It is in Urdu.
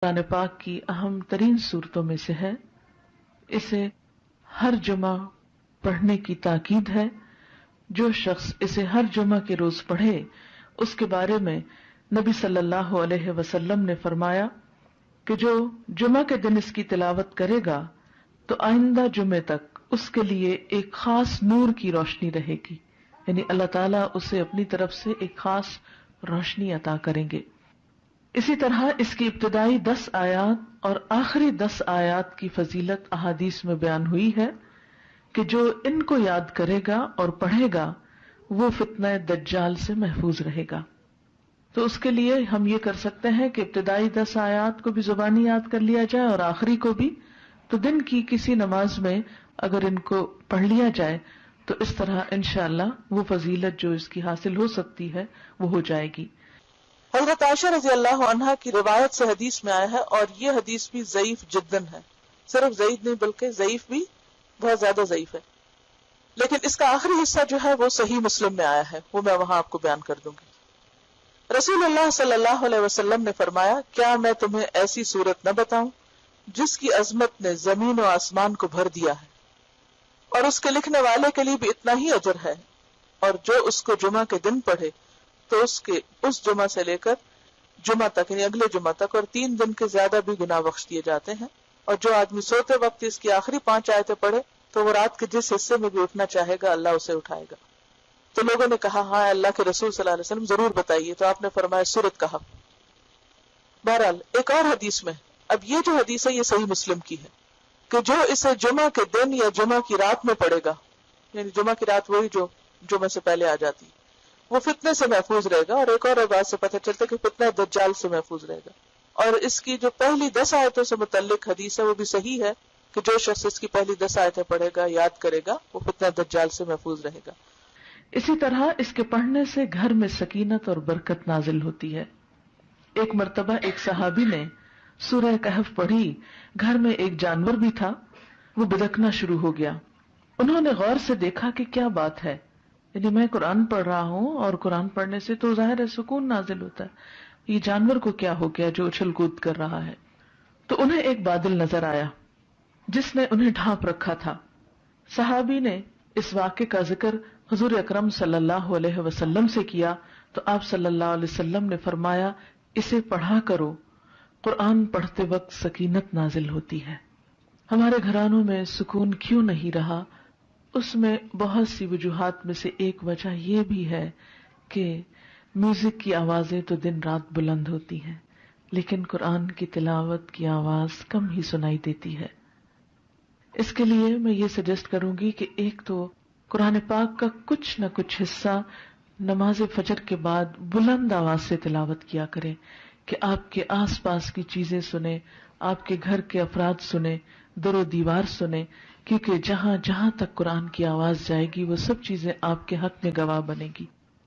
قرآن پاک کی اہم ترین صورتوں میں سے ہے. اسے ہر جمعہ پڑھنے کی تاکید ہے. جو شخص اسے ہر جمعہ کے روز پڑھے اس کے بارے میں نبی صلی اللہ علیہ وسلم نے فرمایا کہ جو جمعہ کے دن اس کی تلاوت کرے گا تو آئندہ جمعے تک اس کے لیے ایک خاص نور کی روشنی رہے گی، یعنی اللہ تعالیٰ اسے اپنی طرف سے ایک خاص روشنی عطا کریں گے. اسی طرح اس کی ابتدائی 10 آیات اور آخری 10 آیات کی فضیلت احادیث میں بیان ہوئی ہے کہ جو ان کو یاد کرے گا اور پڑھے گا وہ فتنہ دجال سے محفوظ رہے گا. تو اس کے لیے ہم یہ کر سکتے ہیں کہ ابتدائی 10 آیات کو بھی زبانی یاد کر لیا جائے اور آخری کو بھی. تو دن کی کسی نماز میں اگر ان کو پڑھ لیا جائے تو اس طرح انشاءاللہ وہ فضیلت جو اس کی حاصل ہو سکتی ہے وہ ہو جائے گی. حضرت عائشہ رضی اللہ عنہا کی روایت سے حدیث میں آیا ہے، اور یہ حدیث بھی ضعیف جداً ہے، صرف ضعیف نہیں بلکہ ضعیف بھی بہت زیادہ ضعیف ہے، لیکن اس کا آخری حصہ جو ہے وہ صحیح مسلم میں آیا ہے، وہ میں وہاں آپ کو بیان کر دوں گی. رسول اللہ صلی اللہ علیہ وسلم نے فرمایا، کیا میں تمہیں ایسی صورت نہ بتاؤں جس کی عظمت نے زمین و آسمان کو بھر دیا ہے، اور اس کے لکھنے والے کے لیے بھی اتنا ہی اجر ہے، اور جو اس کو جمعہ کے دن پڑھے تو اس جمعہ سے لے کر جمعہ تک یعنی اگلے جمعہ تک اور 3 دن کے زیادہ بھی گناہ بخش دیے جاتے ہیں. اور جو آدمی سوتے وقت اس کی آخری 5 آیتیں پڑھے تو وہ رات کے جس حصے میں بھی اٹھنا چاہے گا اللہ اسے اٹھائے گا. تو لوگوں نے کہا ہاں اللہ کے رسول صلی اللہ علیہ وسلم ضرور بتائیے، تو آپ نے فرمایا سورت کہا. بہرحال ایک اور حدیث میں، اب یہ جو حدیث ہے یہ صحیح مسلم کی ہے، کہ جو اسے جمعہ کے دن یا جمعہ کی رات میں پڑھے گا، یعنی جمعہ کی رات وہی جو جمعہ سے پہلے آ جاتی، وہ فتنے سے محفوظ رہے گا. اور ایک اور بات سے پتہ چلتا ہے کہ فتنہ دجال سے محفوظ رہے گا. اور اس کی جو پہلی 10 آیتوں سے متعلق حدیث ہے وہ بھی صحیح ہے کہ جو شخص اس کی پہلی 10 آیتیں پڑھے گا، یاد کرے گا، وہ فتنہ دجال سے محفوظ رہے گا. اسی طرح اس کے پڑھنے سے گھر میں سکینت اور برکت نازل ہوتی ہے. ایک مرتبہ ایک صحابی نے سورہ کہف پڑھی، گھر میں ایک جانور بھی تھا، وہ بدکنا شروع ہو گیا. انہوں نے غور سے دیکھا کہ کیا بات ہے، یعنی میں قرآن پڑھ رہا ہوں اور قرآن پڑھنے سے تو ظاہر ہے سکون نازل ہوتا ہے، یہ جانور کو کیا ہو گیا جو اچھل کود کر رہا ہے. تو انہیں ایک بادل نظر آیا جس نے انہیں ڈھانپ رکھا تھا. صحابی نے اس واقعے کا ذکر حضور اکرم صلی اللہ علیہ وسلم سے کیا تو آپ صلی اللہ علیہ وسلم نے فرمایا، اسے پڑھا کرو، قرآن پڑھتے وقت سکینت نازل ہوتی ہے. ہمارے گھرانوں میں سکون کیوں نہیں رہا؟ اس میں بہت سی وجوہات میں سے ایک وجہ یہ بھی ہے کہ میوزک کی آوازیں تو دن رات بلند ہوتی ہیں لیکن قرآن کی تلاوت کی آواز کم ہی سنائی دیتی ہے. اس کے لیے میں یہ سجیسٹ کروں گی کہ ایک تو قرآن پاک کا کچھ نہ کچھ حصہ نماز فجر کے بعد بلند آواز سے تلاوت کیا کریں، کہ آپ کے آس پاس کی چیزیں سنیں، آپ کے گھر کے افراد سنیں، در و دیوار سنیں، کیونکہ جہاں جہاں تک قرآن کی آواز جائے گی وہ سب چیزیں آپ کے حق میں گواہ بنے گی.